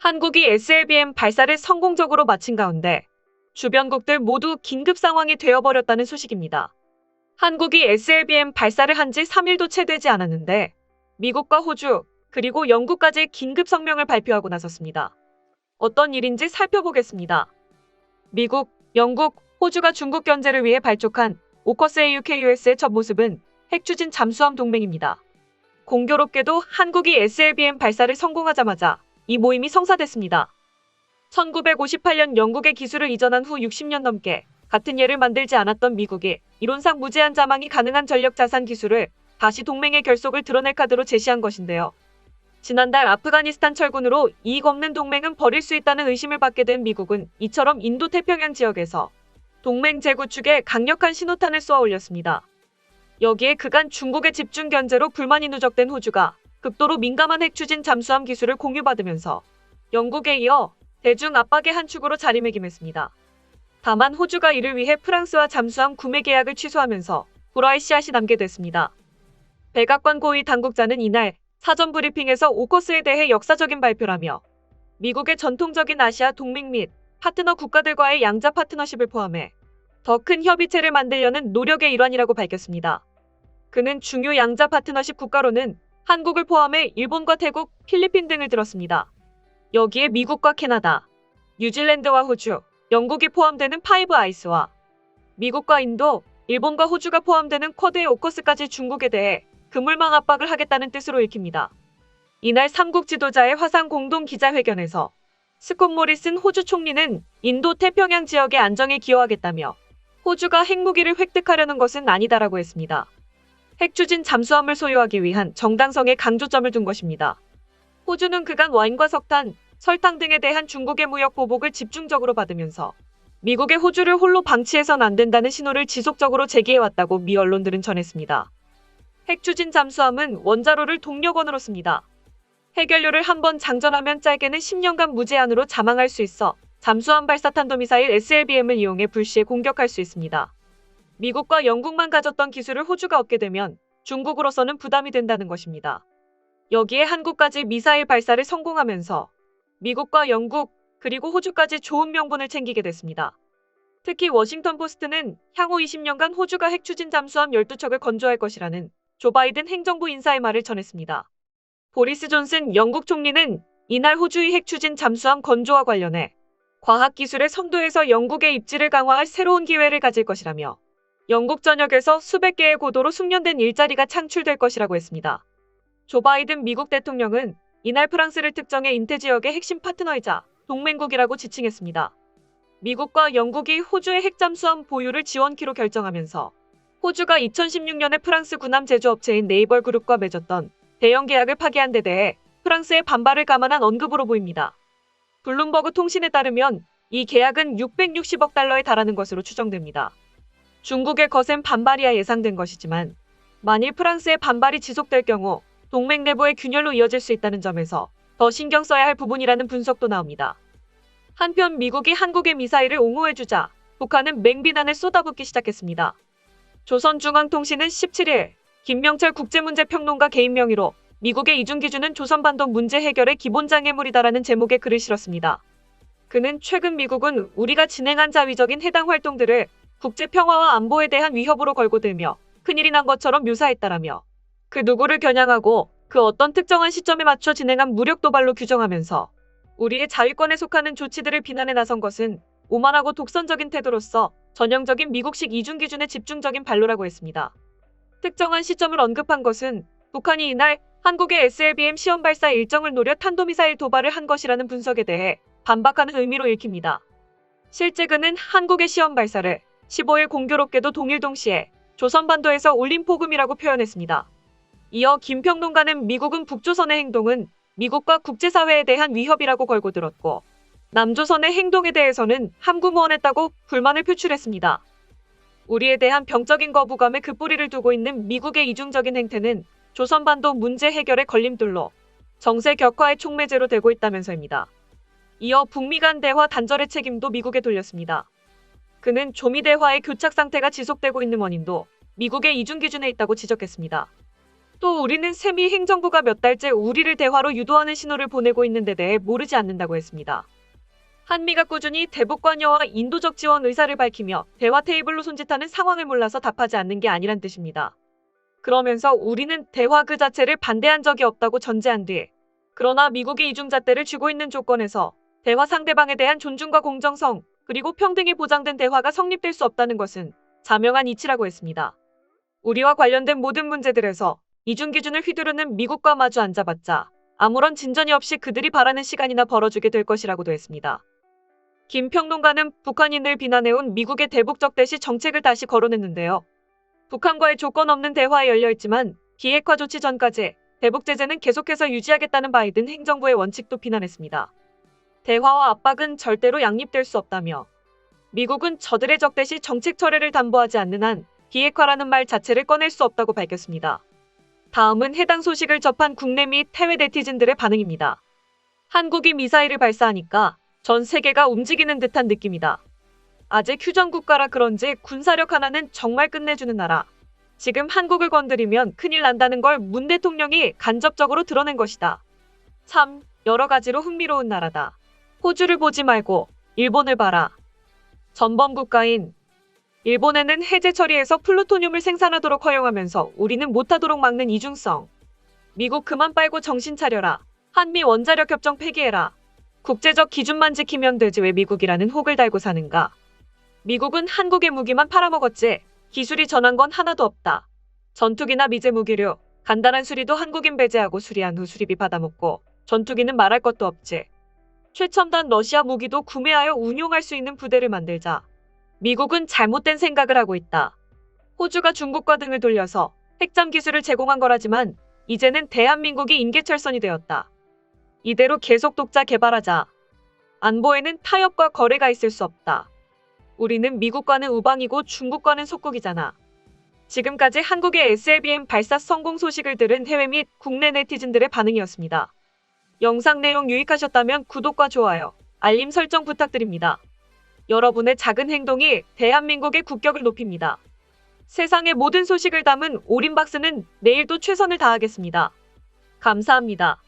한국이 SLBM 발사를 성공적으로 마친 가운데 주변국들 모두 긴급 상황이 되어버렸다는 소식입니다. 한국이 SLBM 발사를 한 지 3일도 채 되지 않았는데 미국과 호주, 그리고 영국까지 긴급 성명을 발표하고 나섰습니다. 어떤 일인지 살펴보겠습니다. 미국, 영국, 호주가 중국 견제를 위해 발족한 오커스 AUKUS의 첫 모습은 핵추진 잠수함 동맹입니다. 공교롭게도 한국이 SLBM 발사를 성공하자마자 이 모임이 성사됐습니다. 1958년 영국의 기술을 이전한 후 60년 넘게 같은 예를 만들지 않았던 미국이 이론상 무제한 자망이 가능한 전력 자산 기술을 다시 동맹의 결속을 드러낼 카드로 제시한 것인데요. 지난달 아프가니스탄 철군으로 이익 없는 동맹은 버릴 수 있다는 의심을 받게 된 미국은 이처럼 인도태평양 지역에서 동맹 재구축에 강력한 신호탄을 쏘아 올렸습니다. 여기에 그간 중국의 집중 견제로 불만이 누적된 호주가 극도로 민감한 핵추진 잠수함 기술을 공유받으면서 영국에 이어 대중 압박의 한 축으로 자리매김했습니다. 다만 호주가 이를 위해 프랑스와 잠수함 구매 계약을 취소하면서 불화의 씨앗이 남게 됐습니다. 백악관 고위 당국자는 이날 사전 브리핑에서 오커스에 대해 역사적인 발표라며 미국의 전통적인 아시아 동맹 및 파트너 국가들과의 양자 파트너십을 포함해 더 큰 협의체를 만들려는 노력의 일환이라고 밝혔습니다. 그는 중요 양자 파트너십 국가로는 한국을 포함해 일본과 태국, 필리핀 등을 들었습니다. 여기에 미국과 캐나다, 뉴질랜드와 호주, 영국이 포함되는 파이브 아이스와 미국과 인도, 일본과 호주가 포함되는 쿼드의 오커스까지 중국에 대해 그물망 압박을 하겠다는 뜻으로 읽힙니다. 이날 3국 지도자의 화상 공동 기자회견에서 스콧 모리슨 호주 총리는 인도 태평양 지역의 안정에 기여하겠다며 호주가 핵무기를 획득하려는 것은 아니다라고 했습니다. 핵추진 잠수함을 소유하기 위한 정당성에 강조점을 둔 것입니다. 호주는 그간 와인과 석탄, 설탕 등에 대한 중국의 무역 보복을 집중적으로 받으면서 미국의 호주를 홀로 방치해선 안 된다는 신호를 지속적으로 제기해왔다고 미 언론들은 전했습니다. 핵추진 잠수함은 원자로를 동력원으로 씁니다. 핵연료를 한번 장전하면 짧게는 10년간 무제한으로 자망할 수 있어 잠수함 발사 탄도미사일 SLBM을 이용해 불시에 공격할 수 있습니다. 미국과 영국만 가졌던 기술을 호주가 얻게 되면 중국으로서는 부담이 된다는 것입니다. 여기에 한국까지 미사일 발사를 성공하면서 미국과 영국, 그리고 호주까지 좋은 명분을 챙기게 됐습니다. 특히 워싱턴 포스트는 향후 20년간 호주가 핵추진 잠수함 12척을 건조할 것이라는 조 바이든 행정부 인사의 말을 전했습니다. 보리스 존슨 영국 총리는 이날 호주의 핵추진 잠수함 건조와 관련해 과학기술의 선도에서 영국의 입지를 강화할 새로운 기회를 가질 것이라며 영국 전역에서 수백 개의 고도로 숙련된 일자리가 창출될 것이라고 했습니다. 조 바이든 미국 대통령은 이날 프랑스를 특정해 인태 지역의 핵심 파트너이자 동맹국이라고 지칭했습니다. 미국과 영국이 호주의 핵잠수함 보유를 지원키로 결정하면서 호주가 2016년에 프랑스 군함 제조업체인 네이벌 그룹과 맺었던 대형 계약을 파기한 데 대해 프랑스의 반발을 감안한 언급으로 보입니다. 블룸버그 통신에 따르면 이 계약은 660억 달러에 달하는 것으로 추정됩니다. 중국의 거센 반발이야 예상된 것이지만 만일 프랑스의 반발이 지속될 경우 동맹 내부의 균열로 이어질 수 있다는 점에서 더 신경 써야 할 부분이라는 분석도 나옵니다. 한편 미국이 한국의 미사일을 옹호해주자 북한은 맹비난을 쏟아붓기 시작했습니다. 조선중앙통신은 17일 김명철 국제문제평론가 개인 명의로 미국의 이중기준은 조선반도 문제 해결의 기본장애물이다라는 제목의 글을 실었습니다. 그는 최근 미국은 우리가 진행한 자위적인 해당 활동들을 국제평화와 안보에 대한 위협으로 걸고 들며 큰일이 난 것처럼 묘사했다라며 그 누구를 겨냥하고 그 어떤 특정한 시점에 맞춰 진행한 무력 도발로 규정하면서 우리의 자위권에 속하는 조치들을 비난해 나선 것은 오만하고 독선적인 태도로서 전형적인 미국식 이중기준의 집중적인 발로라고 했습니다. 특정한 시점을 언급한 것은 북한이 이날 한국의 SLBM 시험 발사 일정을 노려 탄도미사일 도발을 한 것이라는 분석에 대해 반박하는 의미로 읽힙니다. 실제 그는 한국의 시험 발사를 15일 공교롭게도 동일 동시에 조선반도에서 올린 폭음이라고 표현했습니다. 이어 김 평론가는 미국은 북조선의 행동은 미국과 국제사회에 대한 위협이라고 걸고 들었고 남조선의 행동에 대해서는 함구무언했다고 불만을 표출했습니다. 우리에 대한 병적인 거부감에 그 뿌리를 두고 있는 미국의 이중적인 행태는 조선반도 문제 해결의 걸림돌로 정세 격화의 촉매제로 되고 있다면서입니다. 이어 북미 간 대화 단절의 책임도 미국에 돌렸습니다. 그는 조미 대화의 교착 상태가 지속되고 있는 원인도 미국의 이중기준에 있다고 지적했습니다. 또 우리는 세미 행정부가 몇 달째 우리를 대화로 유도하는 신호를 보내고 있는 데 대해 모르지 않는다고 했습니다. 한미가 꾸준히 대북 관여와 인도적 지원 의사를 밝히며 대화 테이블로 손짓하는 상황을 몰라서 답하지 않는 게 아니란 뜻입니다. 그러면서 우리는 대화 그 자체를 반대한 적이 없다고 전제한 뒤에 그러나 미국이 이중잣대를 쥐고 있는 조건에서 대화 상대방에 대한 존중과 공정성 그리고 평등이 보장된 대화가 성립될 수 없다는 것은 자명한 이치라고 했습니다. 우리와 관련된 모든 문제들에서 이중 기준을 휘두르는 미국과 마주 앉아봤자 아무런 진전이 없이 그들이 바라는 시간이나 벌어주게 될 것이라고도 했습니다. 김 평론가는 북한인을 비난해온 미국의 대북적 대시 정책을 다시 거론했는데요. 북한과의 조건 없는 대화에 열려있지만 비핵화 조치 전까지 대북 제재는 계속해서 유지하겠다는 바이든 행정부의 원칙도 비난했습니다. 대화와 압박은 절대로 양립될 수 없다며 미국은 저들의 적대시 정책 철회를 담보하지 않는 한 비핵화라는 말 자체를 꺼낼 수 없다고 밝혔습니다. 다음은 해당 소식을 접한 국내 및 해외 네티즌들의 반응입니다. 한국이 미사일을 발사하니까 전 세계가 움직이는 듯한 느낌이다. 아직 휴전국가라 그런지 군사력 하나는 정말 끝내주는 나라. 지금 한국을 건드리면 큰일 난다는 걸 문 대통령이 간접적으로 드러낸 것이다. 참 여러 가지로 흥미로운 나라다. 호주를 보지 말고 일본을 봐라. 전범 국가인 일본에는 해제 처리해서 플루토늄을 생산하도록 허용하면서 우리는 못하도록 막는 이중성. 미국 그만 빨고 정신 차려라. 한미 원자력 협정 폐기해라. 국제적 기준만 지키면 되지 왜 미국이라는 혹을 달고 사는가. 미국은 한국의 무기만 팔아먹었지 기술이 전한 건 하나도 없다. 전투기나 미제 무기류, 간단한 수리도 한국인 배제하고 수리한 후 수리비 받아먹고 전투기는 말할 것도 없지. 최첨단 러시아 무기도 구매하여 운용할 수 있는 부대를 만들자. 미국은 잘못된 생각을 하고 있다. 호주가 중국과 등을 돌려서 핵잠 기술을 제공한 거라지만 이제는 대한민국이 인계철선이 되었다. 이대로 계속 독자 개발하자. 안보에는 타협과 거래가 있을 수 없다. 우리는 미국과는 우방이고 중국과는 속국이잖아. 지금까지 한국의 SLBM 발사 성공 소식을 들은 해외 및 국내 네티즌들의 반응이었습니다. 영상 내용 유익하셨다면 구독과 좋아요, 알림 설정 부탁드립니다. 여러분의 작은 행동이 대한민국의 국격을 높입니다. 세상의 모든 소식을 담은 오린박스는 내일도 최선을 다하겠습니다. 감사합니다.